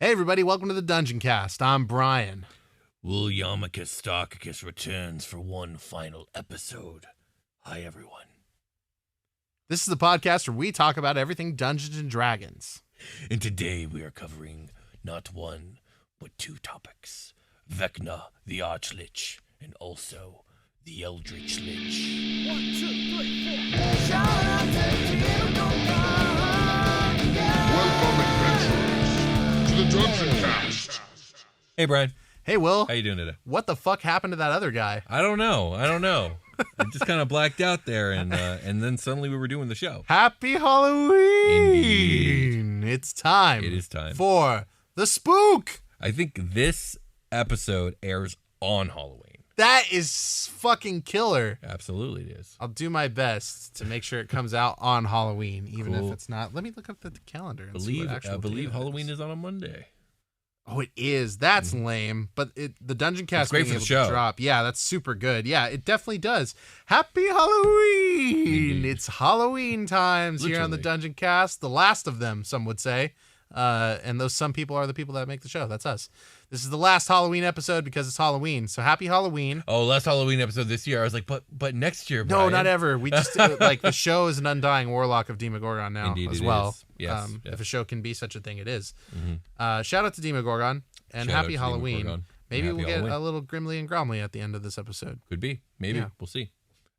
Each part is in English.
Hey everybody, welcome to the Dungeoncast. I'm Brian. Williamicus Starkicus returns for one final episode. Hi everyone. This is the podcast where we talk about everything Dungeons and Dragons. And today we are covering not one, but two topics. Vecna, the Arch Lich, and also the Eldritch Lich. 1, 2, 3, 4. Shout out to Welcome, adventurers, to the Dungeoncast. Hey Brian, Hey Will, how you doing today? what the fuck happened to that other guy? I don't know. I just kind of blacked out there, and then suddenly we were doing the show. Happy Halloween! Indeed. It's time. It is time. For the spook! I think this episode airs on Halloween. That is fucking killer. Absolutely it is. I'll do my best to make sure it comes out on Halloween, even Cool. if it's not. Let me look up the calendar and see Believe what actual I believe date it Halloween is on a Monday. Oh, it is. That's lame. But the Dungeoncast It's great being for the able to show. drop. Yeah, that's super good. Yeah, it definitely does. Happy Halloween! Indeed. It's Halloween times here on the Literally. Dungeoncast. The last of them, some would say. And those some people are the people that make the show. That's us. This is the last Halloween episode because it's Halloween. So happy Halloween. Oh, last Halloween episode this year. I was like, but next year, No, Brian. not ever. We just like the show is an undying warlock of Demogorgon now Indeed as it well. is. Yes, yes. If a show can be such a thing, it is. Mhm. Shout out to Demogorgon and Shout out happy to Halloween. Demogorgon. Maybe Happy we'll get Halloween. a little Grimly and Gromly at the end of this episode. Could be. Maybe. Yeah. We'll see.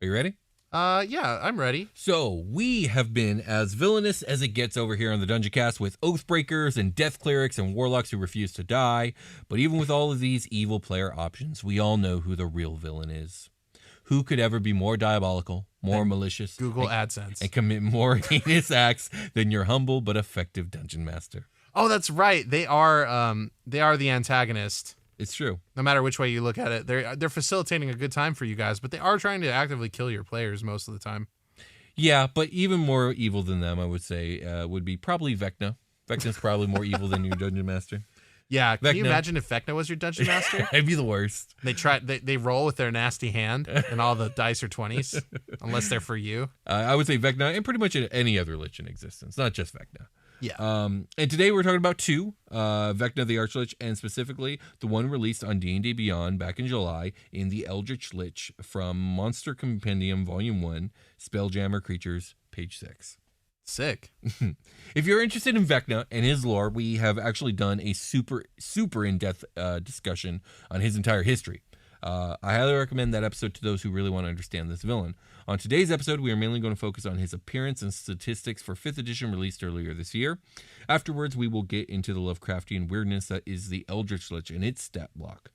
Are you ready? Yeah, I'm ready. So, we have been as villainous as it gets over here on the Dungeoncast with Oathbreakers and Death Clerics and Warlocks who refuse to die. But even with all of these evil player options, we all know who the real villain is. Who could ever be more diabolical, more malicious, Google and, AdSense. and commit more heinous acts than your humble but effective Dungeon Master? Oh, that's right. They are the antagonist. It's true. No matter which way you look at it, they're facilitating a good time for you guys, but they are trying to actively kill your players most of the time. Yeah, but even more evil than them, I would say, would be probably Vecna. Vecna's probably more evil than your Dungeon Master. Yeah, can you Vecna. imagine if Vecna was your dungeon master? I'd be the worst. They roll with their nasty hand, and all the dice are 20s, unless they're for you. I would say Vecna and pretty much any other Lich in existence, not just Vecna. Yeah. And today we're talking about two, Vecna the Arch Lich, and specifically the one released on D&D Beyond back in July in the Eldritch Lich from Monster Compendium Volume 1, Spelljammer Creatures, page 6. Sick. If you're interested in Vecna and his lore, we have actually done a super in-depth discussion on his entire history. I highly recommend that episode to those who really want to understand this villain. On today's episode, we are mainly going to focus on his appearance and statistics for 5th edition released earlier this year. Afterwards, we will get into the Lovecraftian weirdness that is the Eldritch Lich and its stat block.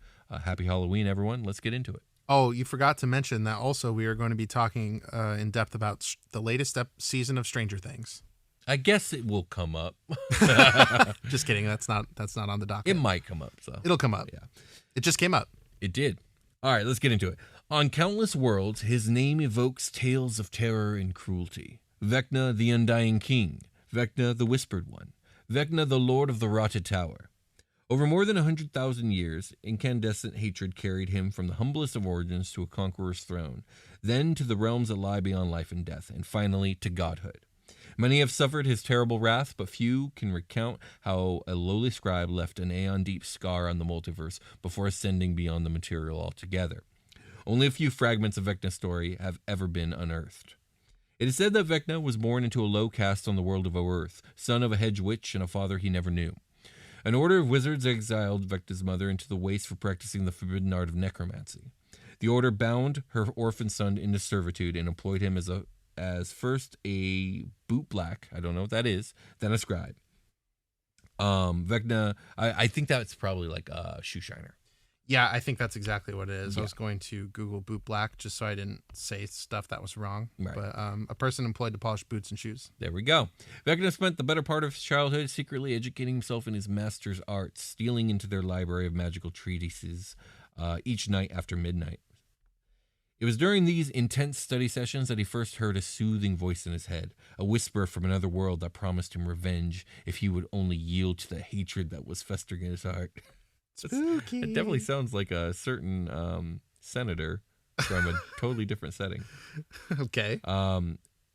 Happy Halloween, everyone. Let's get into it. Oh, you forgot to mention that also we are going to be talking in depth about the latest season of Stranger Things. I guess it will come up. Just kidding. That's not on the docket. It might come up. So It'll come up. Yeah. It just came up. It did. All right, let's get into it. On countless worlds, his name evokes tales of terror and cruelty. Vecna, the Undying King. Vecna, the Whispered One. Vecna, the Lord of the Rotted Tower. Over more than 100,000 years, incandescent hatred carried him from the humblest of origins to a conqueror's throne, then to the realms that lie beyond life and death, and finally to godhood. Many have suffered his terrible wrath, but few can recount how a lowly scribe left an aeon-deep scar on the multiverse before ascending beyond the material altogether. Only a few fragments of Vecna's story have ever been unearthed. It is said that Vecna was born into a low caste on the world of Earth, son of a hedge witch and a father he never knew. An order of wizards exiled Vecna's mother into the waste for practicing the forbidden art of necromancy. The order bound her orphan son into servitude and employed him as first a boot black, I don't know what that is, then a scribe. Vecna, I think that's probably like a shoe shiner. Yeah, I think that's exactly what it is. I Yeah. was going to Google boot black just so I didn't say stuff that was wrong. Right. But a person employed to polish boots and shoes. There we go. Vecna spent the better part of his childhood secretly educating himself in his master's arts, stealing into their library of magical treatises each night after midnight. It was during these intense study sessions that he first heard a soothing voice in his head, a whisper from another world that promised him revenge if he would only yield to the hatred that was festering in his heart. Spooky. It definitely sounds like a certain senator from a totally different setting. Okay.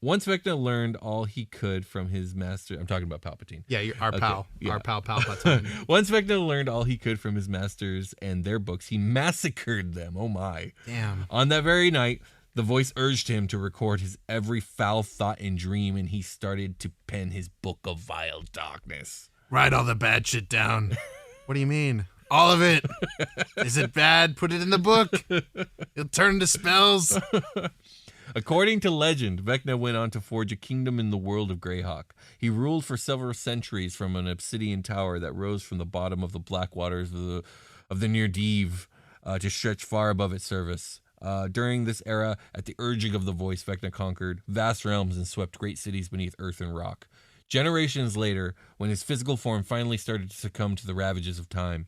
Once Vecna learned all he could from his master, I'm talking about Palpatine. Yeah, our pal. yeah. Our pal Palpatine. Once Vecna learned all he could from his masters and their books, he massacred them. Oh my. Damn. On that very night, the voice urged him to record his every foul thought and dream, and he started to pen his book of vile darkness. Write all the bad shit down. What do you mean? All of it. Is it bad? Put it in the book. It'll turn into spells. According to legend, Vecna went on to forge a kingdom in the world of Greyhawk. He ruled for several centuries from an obsidian tower that rose from the bottom of the black waters of the near Deve to stretch far above its surface. During this era, at the urging of the voice, Vecna conquered vast realms and swept great cities beneath earth and rock. Generations later, when his physical form finally started to succumb to the ravages of time,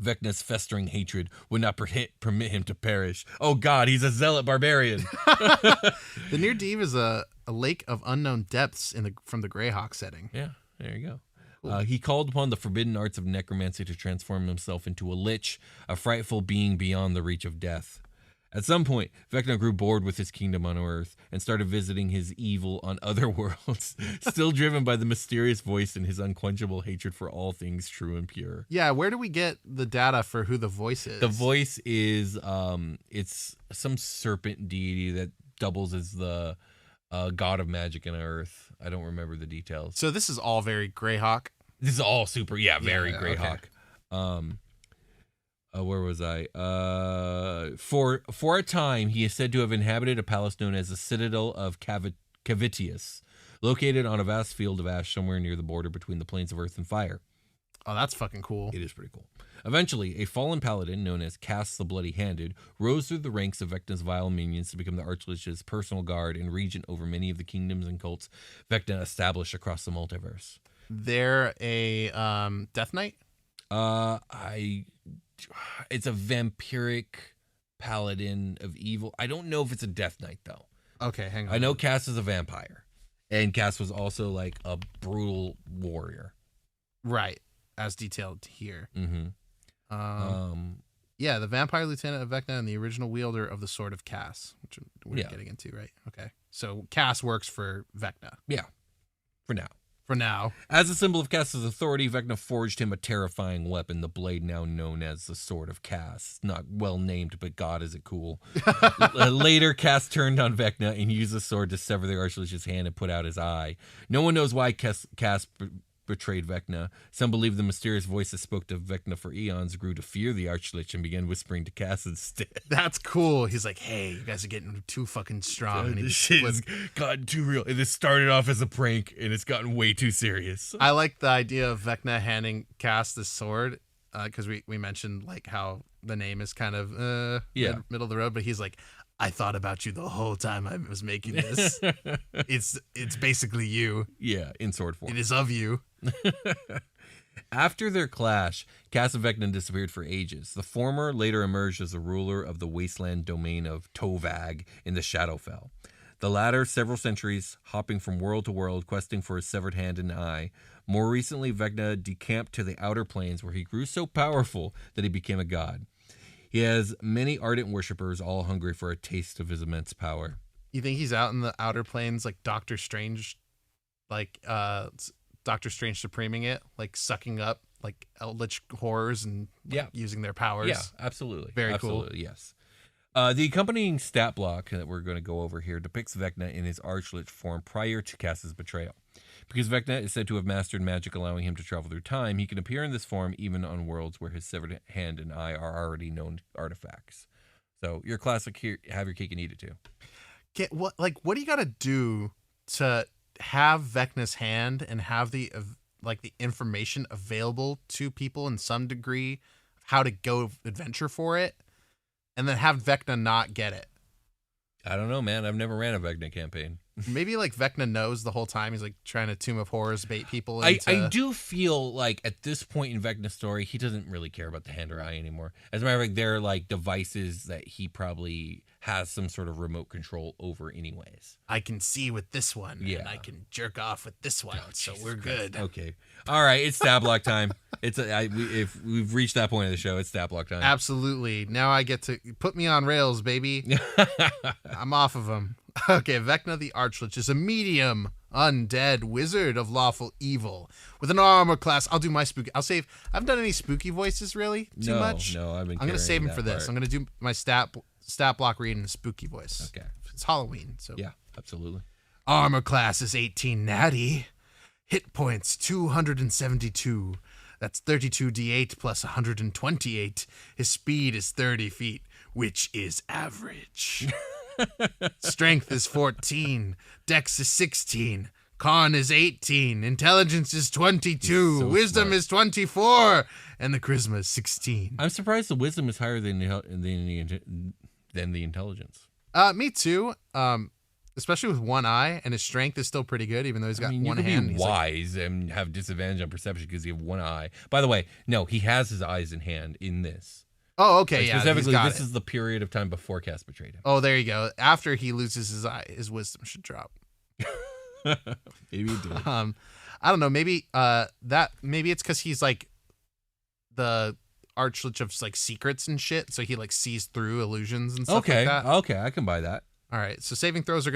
Vecna's festering hatred would not permit him to perish. Oh God, he's a zealot barbarian. The Near Deve is a lake of unknown depths from the Greyhawk setting. Yeah, there you go. Cool. He called upon the forbidden arts of necromancy to transform himself into a lich, a frightful being beyond the reach of death. At some point, Vecna grew bored with his kingdom on Earth and started visiting his evil on other worlds, still driven by the mysterious voice and his unquenchable hatred for all things true and pure. Yeah, where do we get the data for who the voice is? The voice is, it's some serpent deity that doubles as the god of magic in Earth. I don't remember the details. So this is all very Greyhawk. This is all super, very Yeah, Greyhawk. okay. Where was I? For a time, he is said to have inhabited a palace known as the Citadel of Cavitius, located on a vast field of ash somewhere near the border between the plains of earth and fire. Oh, that's fucking cool. It is pretty cool. Eventually, a fallen paladin known as Cass the Bloody-Handed rose through the ranks of Vecna's vile minions to become the Arch Lich's personal guard and regent over many of the kingdoms and cults Vecna established across the multiverse. They're a Death Knight? It's a vampiric paladin of evil. I don't know if it's a Death Knight, though. Okay, hang on. I know Cass is a vampire. And Cass was also like a brutal warrior. Right, as detailed here. Mm-hmm. Yeah, the vampire lieutenant of Vecna and the original wielder of the Sword of Cass, which we're getting into, right? Okay. So Cass works for Vecna. Yeah, for now. For now. As a symbol of Cass's authority, Vecna forged him a terrifying weapon, the blade now known as the Sword of Cass. Not well named, but God, is it cool. Later, Cass turned on Vecna and used the sword to sever the Arch Lich's hand and put out his eye. No one knows why Cass betrayed Vecna. Some believe the mysterious voice that spoke to Vecna for eons grew to fear the Arch Lich and began whispering to Cass instead. That's cool. He's like, hey, you guys are getting too fucking strong. And This shit has gotten too real. This started off as a prank, and it's gotten way too serious. I like the idea of Vecna handing Cass this sword, because we mentioned like how the name is kind of middle of the road, but he's like, I thought about you the whole time I was making this. It's basically you. Yeah, in sword form. It is of you. After their clash, Cass and Vecna disappeared for ages. The former later emerged as the ruler of the wasteland domain of Tovag in the Shadowfell. The latter, several centuries, hopping from world to world, questing for his severed hand and eye. More recently, Vecna decamped to the outer planes, where he grew so powerful that he became a god. He has many ardent worshippers, all hungry for a taste of his immense power. You think he's out in the outer planes like Doctor Strange, like Doctor Strange supreming it, like sucking up like Eldritch horrors and using their powers? Yeah, absolutely. Very cool. Yes. The accompanying stat block that we're going to go over here depicts Vecna in his Arch Lich form prior to Cass's betrayal. Because Vecna is said to have mastered magic, allowing him to travel through time, he can appear in this form even on worlds where his severed hand and eye are already known artifacts. So your classic here, have your cake and eat it too. What do you got to do to have Vecna's hand and have the information available to people in some degree, how to go adventure for it, and then have Vecna not get it? I don't know, man. I've never ran a Vecna campaign. Maybe like Vecna knows the whole time. He's like trying to Tomb of Horrors bait people I into... do feel like at this point in Vecna's story, he doesn't really care about the hand or eye anymore. As a matter of fact, they're like devices that he probably has some sort of remote control over anyways. I can see with this one, Yeah. and I can jerk off with this one, so Jesus we're Christ. good. Okay. All right, it's stat block time. If we've reached that point of the show, it's stat block time. Absolutely. Now I get to put me on rails, baby. I'm off of them. Okay, Vecna the Arch Lich is a medium undead wizard of lawful evil with an armor class. I'll do my spooky. I haven't done any spooky voices really too much. No, I'm going to save them for this. I'm going to do my stat block read in a spooky voice. Okay. It's Halloween, so Yeah, absolutely. armor class is 18 natty. Hit points 272. That's 32d8 plus 128. His speed is 30 feet, which is average. Strength is 14. Dex is 16. Con is 18. Intelligence is 22. So Wisdom smart. is 24. And the charisma is 16. I'm surprised the wisdom is higher than the intelligence. Me too. Especially with one eye, and his strength is still pretty good, even though he's got one you hand. can be He's like, wise and have disadvantage on perception because you have one eye. By the way, no, he has his eyes in hand in this. oh, okay, yeah. Specifically, he's got this it. is the period of time before Cass betrayed him. Oh, there you go. After he loses his eye, his wisdom should drop. Maybe he did. I don't know. Maybe maybe it's because he's like the Arch Lich of like secrets and shit, so he like sees through illusions and stuff like that. Okay, I can buy that. All right, so saving throws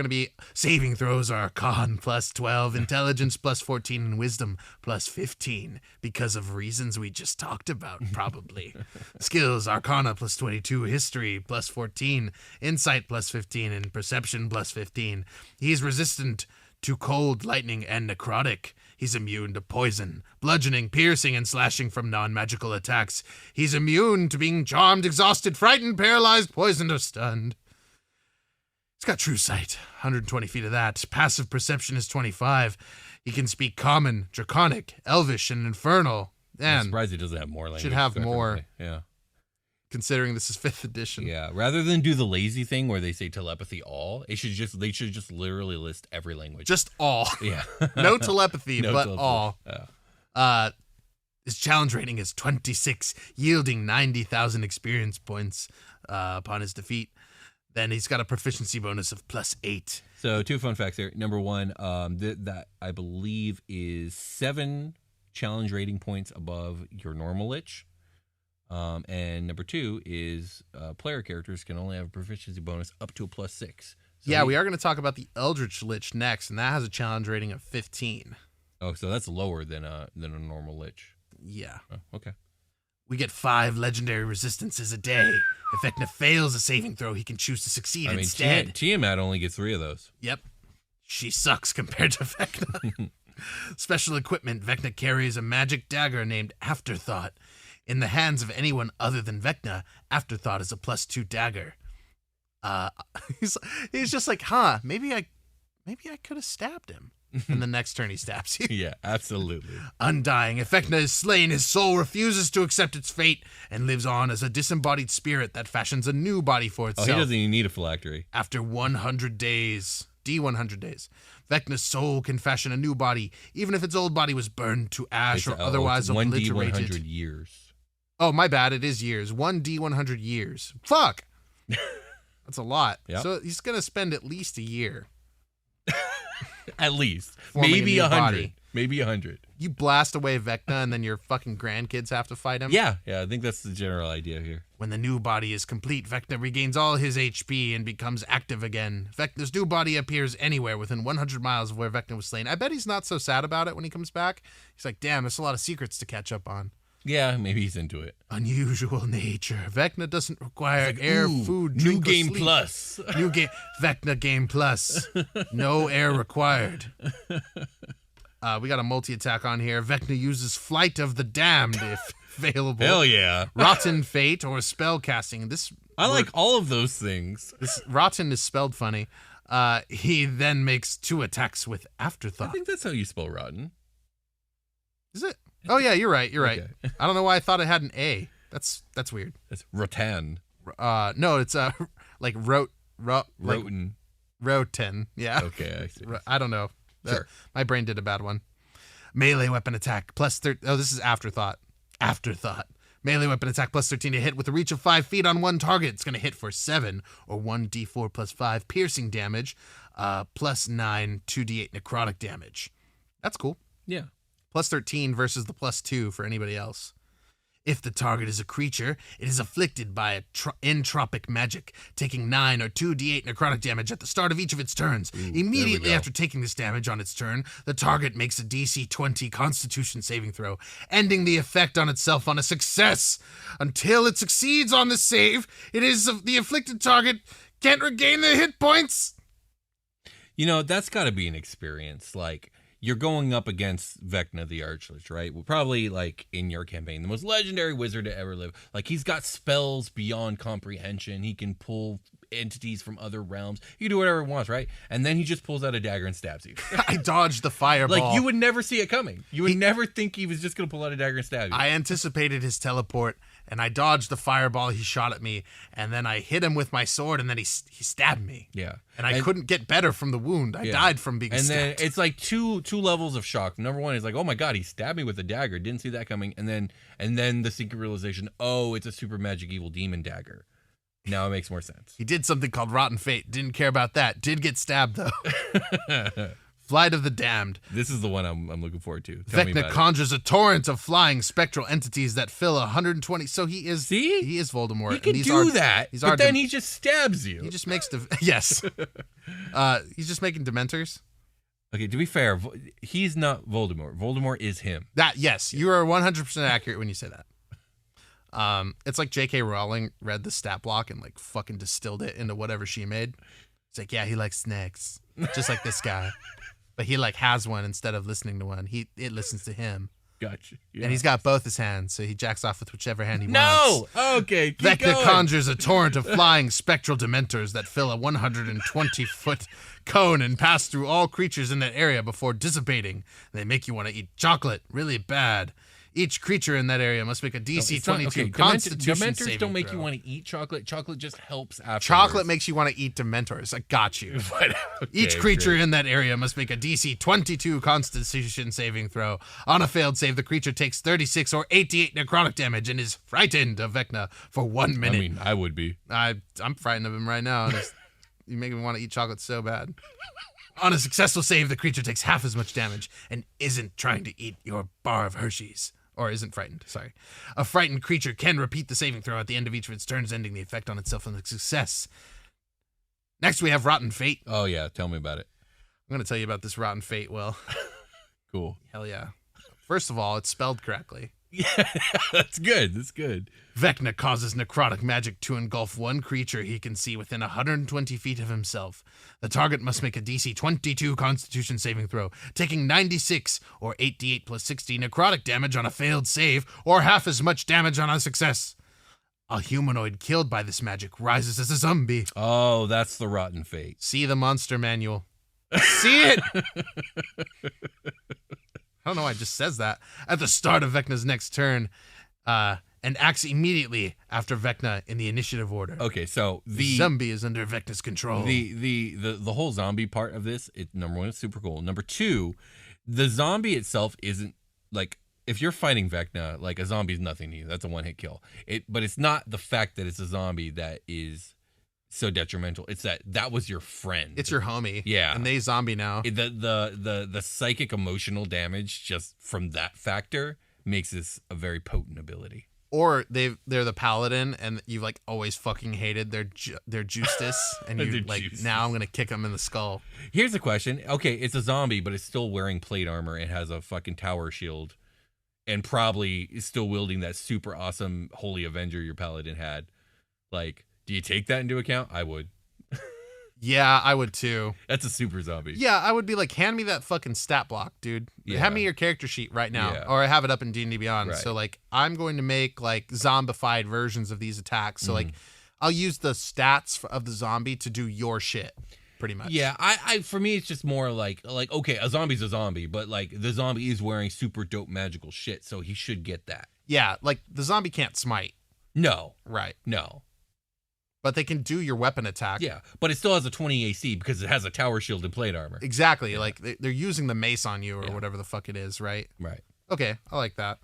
are con plus 12, intelligence plus 14, and wisdom plus 15 because of reasons we just talked about, probably. Skills, arcana plus 22, history plus 14, insight plus 15, and perception plus 15. He's resistant to cold, lightning, and necrotic. He's immune to poison, bludgeoning, piercing, and slashing from non-magical attacks. He's immune to being charmed, exhausted, frightened, paralyzed, poisoned, or stunned. He's got true sight, 120 feet of that. Passive perception is 25. He can speak common, draconic, elvish, and infernal. I'm And surprised he doesn't have more language. should have more. effectively. Yeah. considering this is 5th edition. Yeah. Rather than do the lazy thing where they say telepathy all, they should just literally list every language. Just all. yeah. No telepathy, No but telepathy. all. Yeah. His challenge rating is 26, yielding 90,000 experience points upon his defeat. Then he's got a proficiency bonus of +8. So 2 fun facts here. Number 1, that I believe is 7 challenge rating points above your normal Lich. And number 2 is player characters can only have a proficiency bonus up to a +6. So yeah, we are going to talk about the Eldritch Lich next, and that has a challenge rating of 15. Oh, so that's lower than a normal Lich. Yeah. Oh, okay. We get 5 legendary resistances a day. If Vecna fails a saving throw, he can choose to succeed I mean, instead. Tiamat only gets 3 of those. Yep. She sucks compared to Vecna. Special equipment. Vecna carries a magic dagger named Afterthought. In the hands of anyone other than Vecna, Afterthought is a +2 dagger. He's just like, maybe I could have stabbed him. And the next turn he stabs you. Yeah, absolutely. Undying. If Vecna is slain, his soul refuses to accept its fate and lives on as a disembodied spirit that fashions a new body for Oh, itself. he doesn't even need a phylactery. After 100 days, D100 days, Vecna's soul can fashion a new body, even if its old body was burned to ash or otherwise it's 1D obliterated. 100 years. Oh, my bad. It is years. 1D100 years. Fuck. That's a lot. Yep. So he's going to spend at least a year. At least. Forming Maybe a new 100. body. Maybe 100. You blast away Vecna and then your fucking grandkids have to fight him? Yeah, I think that's the general idea here. When the new body is complete, Vecna regains all his HP and becomes active again. Vecna's new body appears anywhere within 100 miles of where Vecna was slain. I bet he's not so sad about it when he comes back. He's like, damn, there's a lot of secrets to catch up on. Yeah, maybe he's into it. Unusual nature. Vecna doesn't require air, Ooh, food, new drink, or game sleep. plus. New game. Vecna Game Plus. No air required. We got a multi-attack on here. Vecna uses Flight of the Damned if available. Hell yeah. Rotten Fate or spell casting. I like all of those things. This rotten is spelled funny. He then makes 2 attacks with I Afterthought. think that's how you spell rotten. Is it? Oh yeah, you're right. You're right. Okay. I don't know why I thought it had an A. That's weird. That's rotan. No, it's like Roten. roten. Yeah. Okay, I see. I don't know. Sure. My brain did a bad one. Melee weapon attack +30. Oh, this is Afterthought. Afterthought. Melee weapon attack plus 13 to hit with a reach of 5 feet on one target. It's going to hit for 7 or 1d4 plus 5 piercing damage, plus 9 2d8 necrotic damage. That's cool. Yeah. Plus 13 versus the plus 2 for anybody else. If the target is a creature, it is afflicted by a entropic magic, taking 9 or 2d8 necrotic damage at the start of each of its turns. Immediately after taking this damage on its turn, the target makes a DC 20 Constitution saving throw, ending the effect on itself on a success. Until it succeeds on the save, the afflicted target can't regain their hit points. You know, that's got to be an experience. Like, you're going up against Vecna the Arch Lich, right? Well, probably, like, in your campaign, the most legendary wizard to ever live. Like, he's got spells beyond comprehension. He can pull entities from other realms. He can do whatever he wants, right? And then he just pulls out a dagger and stabs you. I dodged the fireball. Like, you would never see it coming. You would never think he was just going to pull out a dagger and stab you. I anticipated his teleport, and I dodged the fireball he shot at me, and then I hit him with my sword, and then he stabbed me. Yeah. And I couldn't get better from the wound. I died from being stabbed. And then it's like two levels of shock. Number one is like, oh my god, he stabbed me with a dagger. Didn't see that coming. And then the secret realization, oh, it's a super magic evil demon dagger. Now it makes more sense. He did something called Rotten Fate. Didn't care about that. Did get stabbed, though. Flight of the Damned. This is the one I'm looking forward to. Tell me Vecna about conjures a torrent of flying spectral entities that fill 120. So he is Voldemort. He can do that, but then he just stabs you. He just makes yes. He's just making Dementors. Okay, to be fair, he's not Voldemort. Voldemort is him. Yes, you are 100% accurate when you say that. It's like J.K. Rowling read the stat block and like fucking distilled it into whatever she made. It's like, yeah, he likes snakes, just like this guy, but he like has one instead of listening to one. It listens to him. Gotcha. Yeah. And he's got both his hands, so he jacks off with whichever hand he No. wants. Okay. Vecna conjures a torrent of flying spectral dementors that fill a 120-foot cone and pass through all creatures in that area before dissipating. They make you want to eat chocolate really bad. Each creature in that area must make a DC 22 Constitution Dementors saving don't make throw. you want to eat chocolate. Chocolate just helps afterwards. Chocolate makes you want to eat Dementors. I got you. Each creature in that area must make a DC 22 Constitution saving throw. On a failed save, the creature takes 36 or 88 necrotic damage and is frightened of Vecna for 1 minute. I mean, I would be. I'm frightened of him right now. And you make me want to eat chocolate so bad. On a successful save, the creature takes half as much damage and isn't trying to eat your bar of Hershey's. Or isn't frightened, sorry. A frightened creature can repeat the saving throw at the end of each of its turns, ending the effect on itself on success. Next, we have Rotten Fate. Oh, yeah. Tell me about it. I'm going to tell you about this Rotten Fate, Will. Cool. Hell yeah. First of all, it's spelled correctly. Yeah, that's good. That's good. Vecna causes necrotic magic to engulf one creature he can see within 120 feet of himself. The target must make a DC 22 Constitution saving throw, taking 96 or 8d8 plus 60 necrotic damage on a failed save, or half as much damage on a success. A humanoid killed by this magic rises as a zombie. Oh, that's the Rotten Fate. See the monster manual. See it! I don't know why it just says that. At the start of Vecna's next turn, and acts immediately after Vecna in the initiative order. Okay, so the zombie is under Vecna's control. The whole zombie part of this, number one, it's super cool. Number two, the zombie itself isn't like, if you're fighting Vecna, like a zombie's nothing to you. That's a one-hit kill. But it's not the fact that it's a zombie that is so detrimental. It's that was your friend. It's your homie. Yeah. And they zombie now. The psychic emotional damage just from that factor makes this a very potent ability. Or they're the paladin and you've like always fucking hated their justice and you like justice. Now I'm gonna kick them in the skull. Here's the question. Okay, it's a zombie, but it's still wearing plate armor and has a fucking tower shield, and probably is still wielding that super awesome Holy Avenger your paladin had. Like, do you take that into account? I would. Yeah, I would too. That's a super zombie. Yeah, I would be like, hand me that fucking stat block, dude. Yeah. Hand me your character sheet right now. Yeah. Or I have it up in D&D Beyond. Right. So like, I'm going to make like zombified versions of these attacks. So like, I'll use the stats of the zombie to do your shit, pretty much. Yeah, I for me, it's just more like, okay, a zombie's a zombie, but like the zombie is wearing super dope magical shit, so he should get that. Yeah, like the zombie can't smite. No. Right. No. But they can do your weapon attack. Yeah, but it still has a 20 AC because it has a tower shield and plate armor. Exactly. Yeah. Like they're using the mace on you or whatever the fuck it is, right? Right. Okay, I like that.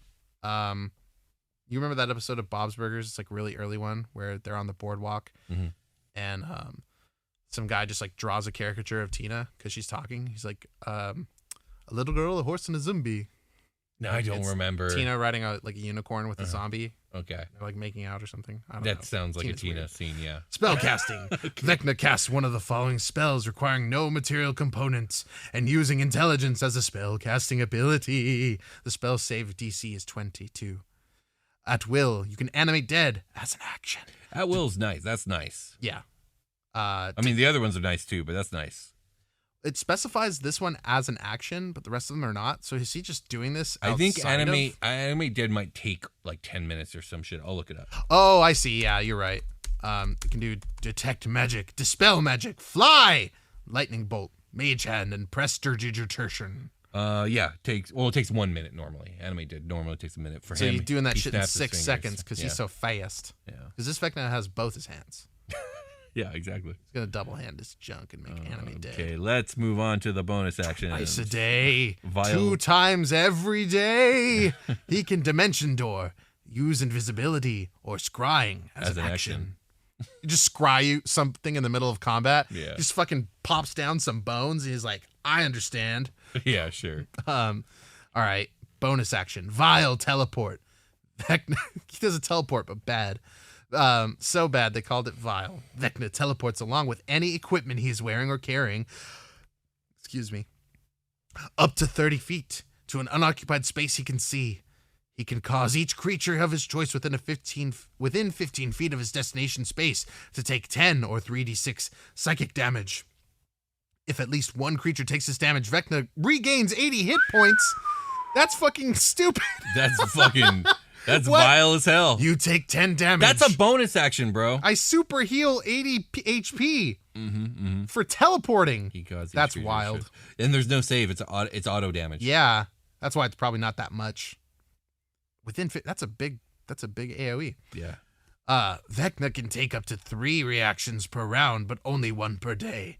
You remember that episode of Bob's Burgers? It's like a really early one where they're on the boardwalk and some guy just like draws a caricature of Tina because she's talking. He's like, a little girl, a horse, and a zombie. No, I don't remember. Tina riding a unicorn with a zombie. Okay. They're like making out or something. I don't know. That sounds like Tina's a Tina weird. scene, yeah. Spell casting. Vecna casts one of the following spells requiring no material components and using intelligence as a spell casting ability. The spell save DC is 22. At will, you can animate dead as an action. At will's nice. That's nice. Yeah. I mean, the other ones are nice too, but that's nice. It specifies this one as an action, but the rest of them are not. So is he just doing this I think outside of- animate dead might take like 10 minutes or some shit. I'll look it up. Oh, I see. Yeah, you're right. You can do detect magic, dispel magic, fly, lightning bolt, mage hand, and prestidigitation. Yeah, it takes 1 minute normally. Animate dead normally takes a minute for him. So you're doing that He shit in snaps his 6 fingers. seconds because Yeah. he's so fast. Yeah. Because this Vecna has both his hands. Yeah, exactly. He's gonna double hand his junk and make animate dead. Okay, let's move on to the bonus action. Twice a day, Vile. 2 times every day. He can dimension door, use invisibility, or scrying as an action. You just scry you something in the middle of combat. Yeah. Just fucking pops down some bones. And he's like, I understand. Yeah, sure. All right. Bonus action. Vile teleport. Vecna, he does a teleport, but bad. So bad they called it vile. Vecna teleports along with any equipment he's wearing or carrying. Excuse me. Up to 30 feet to an unoccupied space he can see. He can cause each creature of his choice within 15 feet of his destination space to take 10 or 3d6 psychic damage. If at least one creature takes this damage, Vecna regains 80 hit points. That's fucking stupid. That's What? vile as hell. You take 10 damage. That's a bonus action, bro. I super heal 80 HP for teleporting. He caused each That's creature wild. shit. And there's no save. It's auto damage. Yeah, that's why it's probably not that much. That's a big AOE. Yeah. Vecna can take up to 3 reactions per round, but only 1 per day.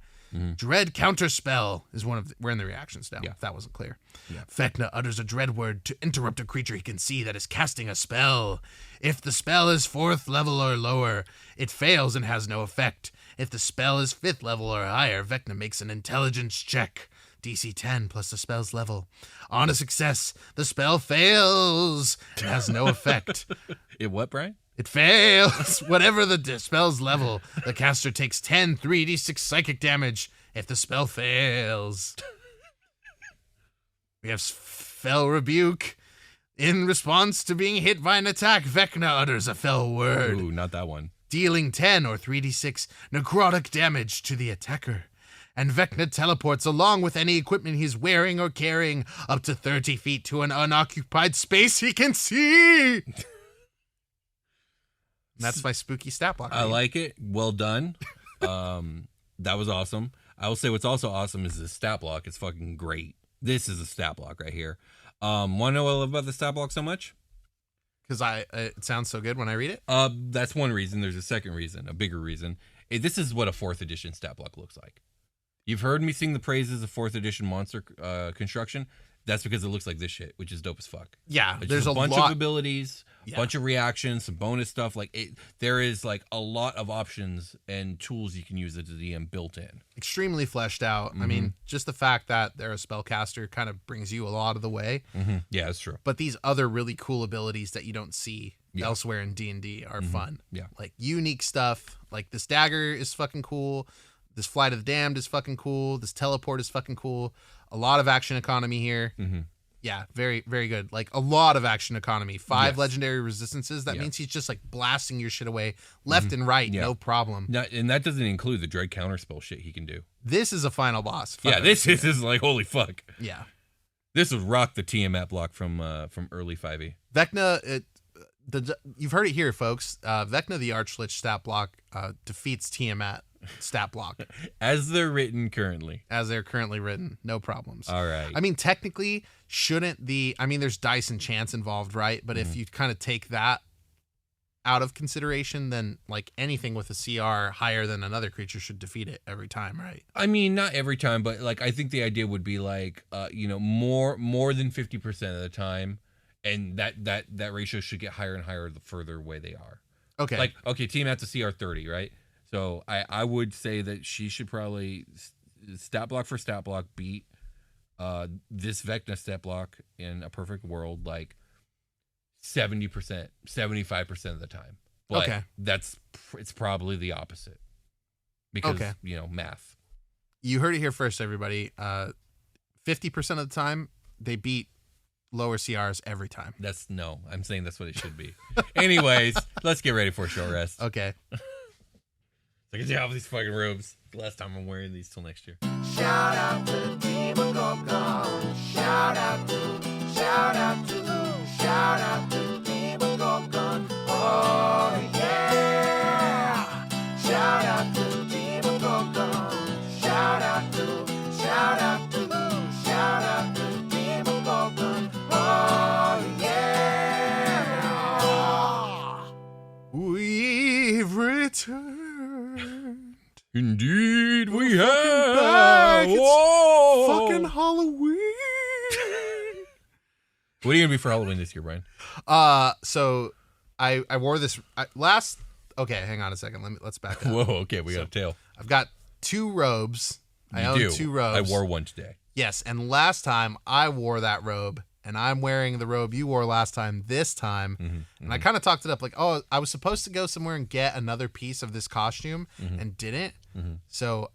Dread counterspell is we're in the reactions now, Yeah. if that wasn't clear. Yeah. Vecna utters a dread word to interrupt a creature he can see that is casting a spell. If the spell is 4th level or lower, it fails and has no effect. If the spell is 5th level or higher, Vecna makes an intelligence check. DC 10 plus the spell's level. On a success, the spell fails and has no effect. It what, Brian? It fails. Whatever the spell's level, the caster takes 10 3d6 psychic damage if the spell fails. We have Fell Rebuke. In response to being hit by an attack, Vecna utters a fell word, Ooh, not that one. dealing 10 or 3d6 necrotic damage to the attacker. And Vecna teleports along with any equipment he's wearing or carrying up to 30 feet to an unoccupied space he can see. That's my spooky stat block. I like it. Well done. That was awesome. I will say what's also awesome is the stat block. It's fucking great. This is a stat block right here. Want to know what I love about the stat block so much? Because it sounds so good when I read it. That's one reason. There's a second reason, a bigger reason. This is what a 4th edition stat block looks like. You've heard me sing the praises of 4th edition monster construction. That's because it looks like this shit, which is dope as fuck. Yeah, It's there's just a bunch lot. of abilities, Yeah. bunch of reactions, some bonus stuff. Like there is like a lot of options and tools you can use as a DM built in. Extremely fleshed out. I mean, just the fact that they're a spellcaster kind of brings you a lot of the way. Yeah, that's true. But these other really cool abilities that you don't see Yeah. elsewhere in D&D are fun. Yeah. Like unique stuff. Like this dagger is fucking cool. This Flight of the Damned is fucking cool. This teleport is fucking cool. A lot of action economy here. Yeah, very, very good. Like a lot of action economy. 5 Yes. legendary resistances. That Yeah. means he's just like blasting your shit away left and right. Yeah. No problem. And that doesn't include the dread counterspell shit he can do. This is a final boss. Yeah, Fuck this is like holy fuck. Yeah. This would rock the Tiamat block from early 5e. Vecna, you've heard it here, folks. Vecna the Arch Lich stat block defeats Tiamat stat block As they're written currently. as they're currently written. No problems. All right. I mean, technically, there's dice and chance involved, right? But if you kind of take that out of consideration, then like anything with a CR higher than another creature should defeat it every time, right? I mean, not every time, but like I think the idea would be like more than 50% of the time, And that ratio should get higher and higher the further away they are. Okay. Like, okay, team have to CR 30, right? So I would say that she should probably stat block for stat block beat this Vecna stat block in a perfect world like 70%, 75% of the time. But okay. It's probably the opposite. Because, math. You heard it here first, everybody. 50% of the time, they beat lower CRs every time. I'm saying that's what it should be. Anyways, let's get ready for a short rest. Okay. I can have these fucking robes. Last time I'm wearing these till next year. Shout out to Demogorgon. Shout out to Demogorgon. Oh yeah. Shout out to Demogorgon. Shout out to Demogorgon. Oh yeah. We've returned. Indeed, we We're have. back. It's Whoa! fucking Halloween. What are you gonna be for Halloween this year, Brian? So I wore this last. Okay, hang on a second. Let's back up. Whoa, okay, we got a tail. I've got 2 robes. I own 2 robes. I wore one today. Yes, and last time I wore that robe, and I'm wearing the robe you wore last time. This time, and I kind of talked it up like, oh, I was supposed to go somewhere and get another piece of this costume, and didn't. So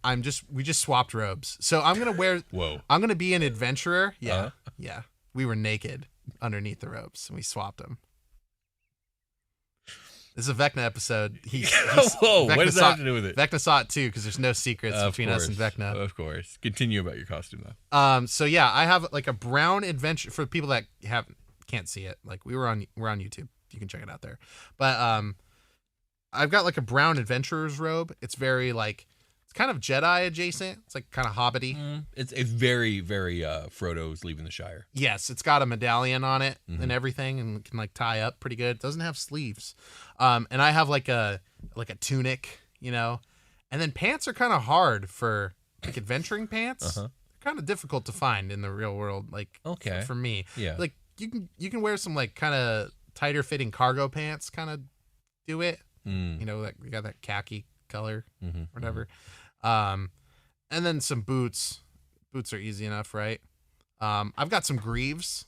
we just swapped robes. So I'm gonna wear. Whoa. I'm gonna be an adventurer. Yeah, yeah. We were naked underneath the robes, and we swapped them. This is a Vecna episode. Whoa, Vecna what does that have to do with it? Vecna saw it too, because there's no secrets between us and Vecna. Of course. Continue about your costume though. So yeah, I have like a brown adventure for people that can't see it. Like we're on YouTube. You can check it out there. But I've got like a brown adventurer's robe. It's very like it's kind of Jedi adjacent. It's like kind of hobbity. It's very, very Frodo's Leaving the Shire. Yes, it's got a medallion on it and everything, and can like tie up pretty good. It doesn't have sleeves. And I have like a tunic, and then pants are kind of hard for like adventuring pants. They're kind of difficult to find in the real world. Like for me, Yeah. Like you can wear some like kind of tighter fitting cargo pants, kind of do it. Like we got that khaki color, whatever. And then some boots. Boots are easy enough, right? I've got some greaves.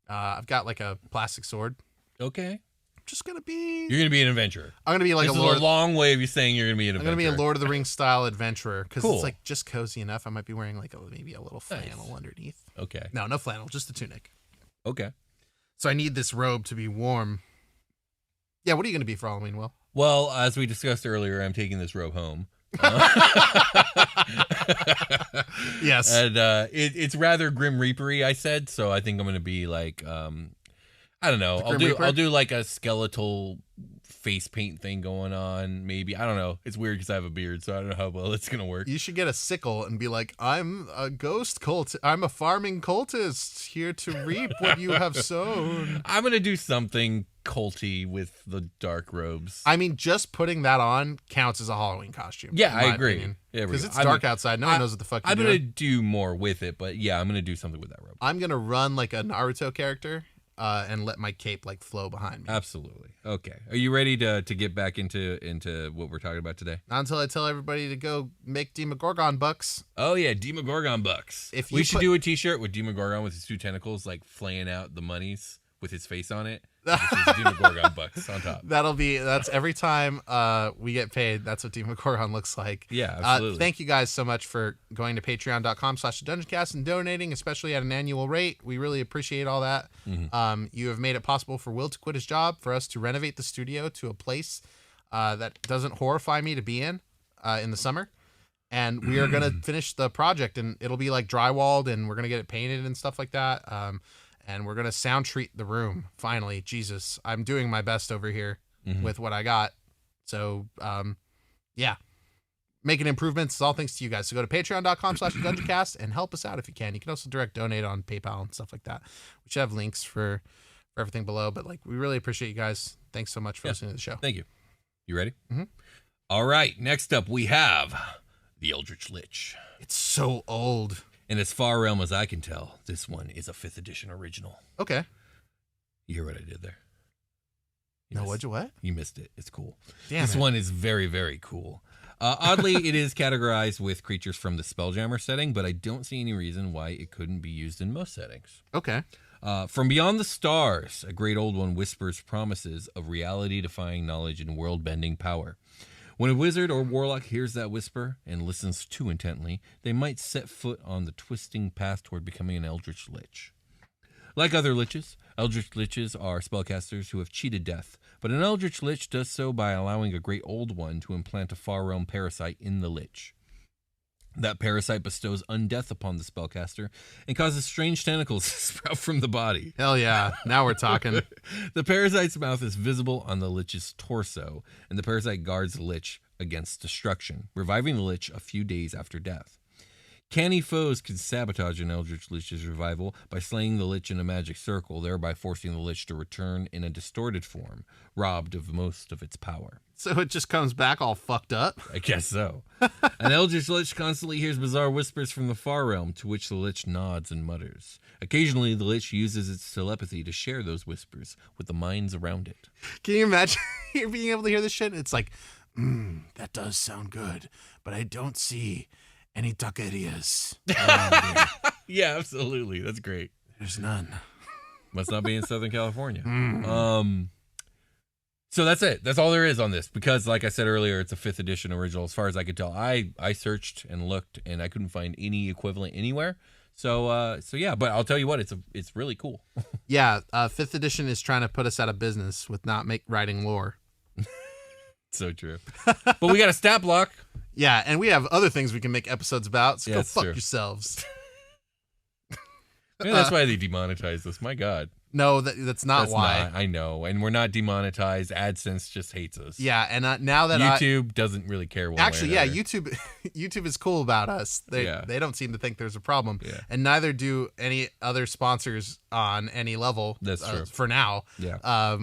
I've got like a plastic sword. Okay. Just gonna be. You're gonna be an adventurer. I'm gonna be like this a is Lord. a long way of you saying you're gonna be an I'm adventurer. gonna be a Lord of the Rings style adventurer because Cool. it's like just cozy enough. I might be wearing like maybe a little flannel underneath. Okay. No flannel, just a tunic. Okay. So I need this robe to be warm. Yeah, what are you gonna be for Halloween, Will? Well, as we discussed earlier, I'm taking this robe home. Yes. And it's rather Grim Reaper-y, I said, so I think I'm gonna be like I don't know. I'll do like a skeletal face paint thing going on, maybe. I don't know. It's weird because I have a beard, so I don't know how well it's gonna work. You should get a sickle and be like, I'm a ghost cult. I'm a farming cultist here to reap what you have sown. I'm gonna do something culty with the dark robes. I mean, just putting that on counts as a Halloween costume. Yeah, I agree. Because it's dark outside. No one knows what the fuck you're I'm doing. gonna do more with it, but yeah, I'm gonna do something with that robe. I'm gonna run like a Naruto character and let my cape like flow behind me. Absolutely. Okay. Are you ready to get back into what we're talking about today? Not until I tell everybody to go make Demogorgon bucks. Oh yeah, Demogorgon bucks. If we you should do a T-shirt with Demogorgon with his 2 tentacles, like flaying out the monies with his face on it. This is Demogorgon bucks on top. That's every time we get paid. That's what Demogorgon looks like. Yeah, absolutely. Thank you guys so much for going to patreon.com/Dungeoncast and donating, especially at an annual rate. We really appreciate all that. You have made it possible for Will to quit his job, for us to renovate the studio to a place that doesn't horrify me to be in the summer. And we are going to finish the project, and it'll be like drywalled, and we're going to get it painted and stuff like that. And we're going to sound treat the room. Finally, Jesus, I'm doing my best over here with what I got. So, yeah, making improvements is all thanks to you guys. So go to patreon.com/Dungeoncast and help us out if you can. You can also direct donate on PayPal and stuff like that. We should have links for everything below, but like, we really appreciate you guys. Thanks so much for listening to the show. Thank you. You ready? Mm-hmm. All right. Next up, we have the Eldritch Lich. It's so old. And as far realm as I can tell, this one is a 5th edition original. Okay. You hear what I did there? What? You missed it. It's cool. Damn this it. one is very, very cool. Oddly, it is categorized with creatures from the Spelljammer setting, but I don't see any reason why it couldn't be used in most settings. Okay. From beyond the stars, a great old one whispers promises of reality-defying knowledge and world-bending power. When a wizard or warlock hears that whisper and listens too intently, they might set foot on the twisting path toward becoming an Eldritch Lich. Like other liches, Eldritch Liches are spellcasters who have cheated death, but an Eldritch Lich does so by allowing a great old one to implant a far realm parasite in the Lich. That parasite bestows undeath upon the spellcaster and causes strange tentacles to sprout from the body. Hell yeah. Now we're talking. The parasite's mouth is visible on the Lich's torso, and the parasite guards the Lich against destruction, reviving the Lich a few days after death. Canny foes can sabotage an Eldritch Lich's revival by slaying the Lich in a magic circle, thereby forcing the Lich to return in a distorted form, robbed of most of its power. So it just comes back all fucked up? I guess so. An Eldritch Lich constantly hears bizarre whispers from the far realm, to which the Lich nods and mutters. Occasionally, the Lich uses its telepathy to share those whispers with the minds around it. Can you imagine being able to hear this shit? It's like, that does sound good, but I don't see any taquerias. Yeah, absolutely. That's great. There's none. Must not be in Southern California. So that's it. That's all there is on this. Because, like I said earlier, it's a 5th edition original. As far as I could tell, I searched and looked, and I couldn't find any equivalent anywhere. So yeah. But I'll tell you what, it's really cool. Yeah, 5th edition is trying to put us out of business with not writing lore. So true. But we got a stat block. Yeah, and we have other things we can make episodes about. So Yeah, go that's fuck true. yourselves. Maybe that's why they demonetized this. My God. No, that's not why. I know. And we're not demonetized. AdSense just hates us. Yeah, and now that YouTube doesn't really care. Actually, yeah, YouTube is cool about us. They don't seem to think there's a problem. Yeah. And neither do any other sponsors on any level. That's true. For now. Yeah.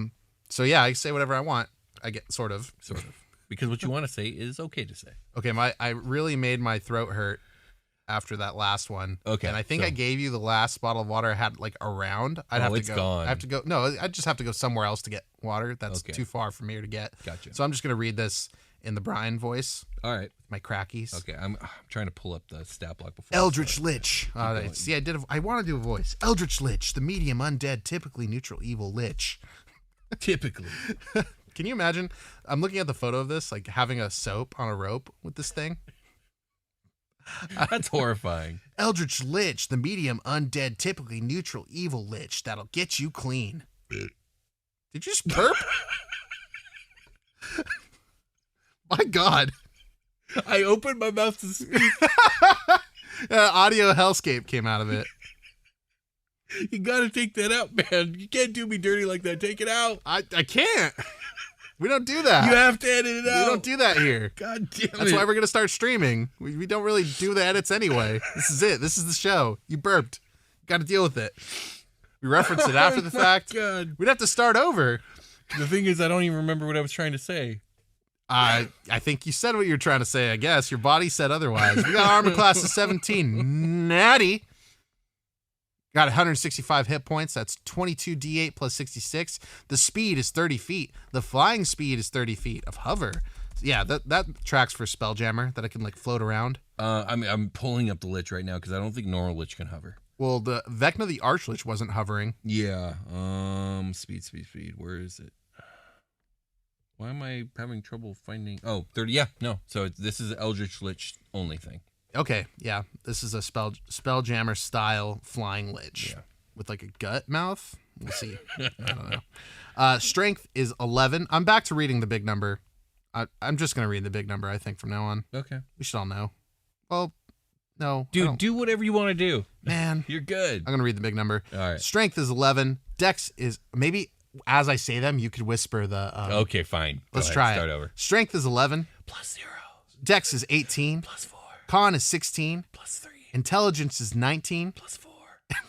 So yeah, I say whatever I want. I get sort of. Because what you want to say is okay to say. Okay, I really made my throat hurt after that last one. Okay. And I think I gave you the last bottle of water I had like around. It's gone. I have to go. No, I just have to go somewhere else to get water. That's too far from here to get. Gotcha. So I'm just going to read this in the Brian voice. All right. My crackies. Okay. I'm trying to pull up the stat block before. Eldritch Lich. See, I want to do a voice. Eldritch Lich, the medium undead, typically neutral evil lich. Typically. Can you imagine? I'm looking at the photo of this, like having a soap on a rope with this thing. That's horrifying. Eldritch Lich, the medium undead, typically neutral evil lich that'll get you clean. Did you just burp? My God. I opened my mouth to speak. Audio hellscape came out of it. You got to take that out, man. You can't do me dirty like that. Take it out. I can't. We don't do that. You have to edit it out. We don't do that here. God damn it. That's why we're going to start streaming. We don't really do the edits anyway. This is it. This is the show. You burped. Got to deal with it. We referenced it after the fact. God. We'd have to start over. The thing is, I don't even remember what I was trying to say. I think you said what you were trying to say, I guess. Your body said otherwise. We got armor class of 17. Natty. Got 165 hit points. That's 22 D8 plus 66. The speed is 30 feet. The flying speed is 30 feet of hover. Yeah, that tracks for Spelljammer, that I can like float around. I'm pulling up the Lich right now because I don't think normal Lich can hover. Well, the Vecna the Arch Lich wasn't hovering. Yeah. Speed. Where is it? Why am I having trouble finding? Oh, 30. Yeah, no. So this is Eldritch Lich only thing. Okay, yeah. This is a Spelljammer style flying lich with like a gut mouth. We'll see. I don't know. Strength is 11. I'm back to reading the big number. I'm just going to read the big number, I think, from now on. Okay. We should all know. Well, no. Dude, do whatever you want to do. Man. You're good. I'm going to read the big number. All right. Strength is 11. Dex is, maybe as I say them, you could whisper the... okay, fine. Let's try it. Start over. Strength is 11. +0. Dex is 18. +4. Con is 16. +3. Intelligence is 19. +4.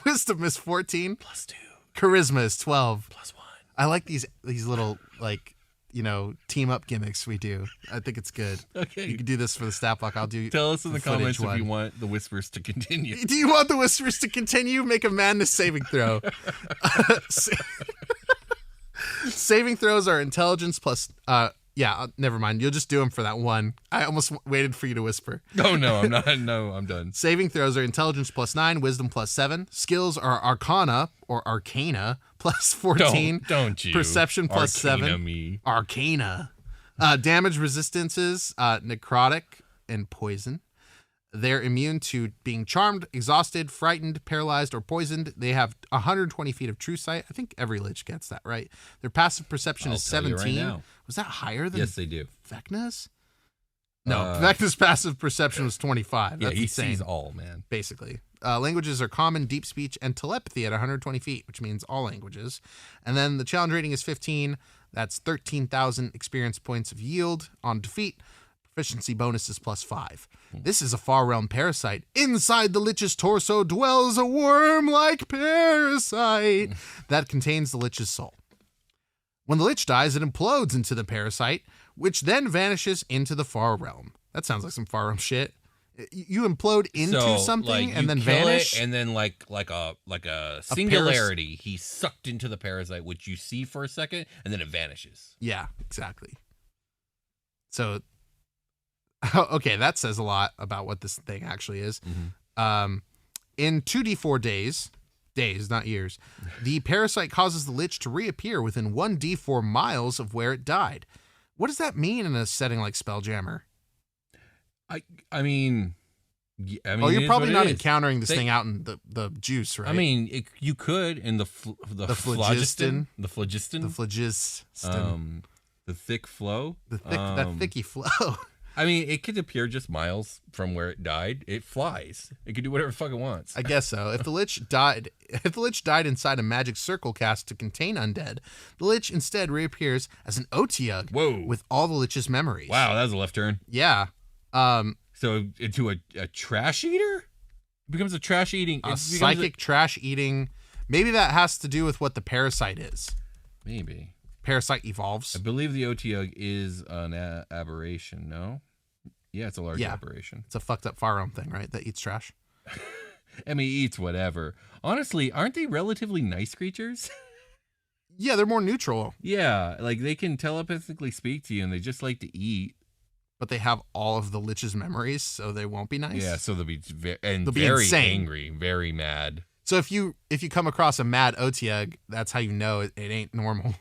Wisdom is 14. +2. Charisma is 12. +1. I like these little, like, team up gimmicks we do. I think it's good. Okay. You can do this for the stat block. I'll do. Tell us in the comments one. if you want the whispers to continue. Do you want the whispers to continue? Make a madness saving throw. Saving throws are intelligence plus. Never mind. You'll just do them for that one. I almost waited for you to whisper. Oh no, I'm not. No, I'm done. Saving throws are intelligence plus 9, wisdom plus 7. Skills are arcana or arcana plus 14. Don't you? Perception plus Arcana 7. Me. Arcana. Damage resistances, necrotic and poison. They're immune to being charmed, exhausted, frightened, paralyzed, or poisoned. They have 120 feet of true sight. I think every Lich gets that, right? Their passive perception is 17. Right, was that higher than yes, they do. Vecna's? No, Vecna's passive perception was 25. That's he insane, sees all, man. basically. Languages are common, deep speech, and telepathy at 120 feet, which means all languages. And then the challenge rating is 15. That's 13,000 experience points of yield on defeat. Proficiency bonus is plus 5. This is a far realm parasite. Inside the Lich's torso dwells a worm-like parasite that contains the Lich's soul. When the Lich dies, it implodes into the parasite, which then vanishes into the far realm. That sounds like some far realm shit. You implode into something and then vanish, and then like a singularity. He's sucked into the parasite, which you see for a second, and then it vanishes. Yeah, exactly. So, okay, that says a lot about what this thing actually is. Mm-hmm. In 2d4 days, not years, the parasite causes the Lich to reappear within 1d4 miles of where it died. What does that mean in a setting like Spelljammer? I mean, oh, you're probably not encountering this thing out in the juice, right? I mean, you could in the phlogiston, the thick flow, that thicky flow. I mean, it could appear just miles from where it died. It flies. It could do whatever the fuck it wants. I guess so. If the Lich died inside a magic circle cast to contain undead, the Lich instead reappears as an Otyugh. Whoa. With all the Lich's memories. Wow, that was a left turn. Yeah. So into a trash eater? It becomes a trash eating. Psychic trash eating. Maybe that has to do with what the parasite is. Maybe. Parasite evolves. I believe the Otyugh is an aberration, no? Yeah, it's a large aberration. It's a fucked up far realm thing, right? That eats trash. I mean, eats whatever. Honestly, aren't they relatively nice creatures? Yeah, they're more neutral. Yeah, like they can telepathically speak to you and they just like to eat. But they have all of the Lich's memories, so they won't be nice. Yeah, so they'll be very insane. Angry, very mad. So if you come across a mad Otyugh, that's how you know it ain't normal.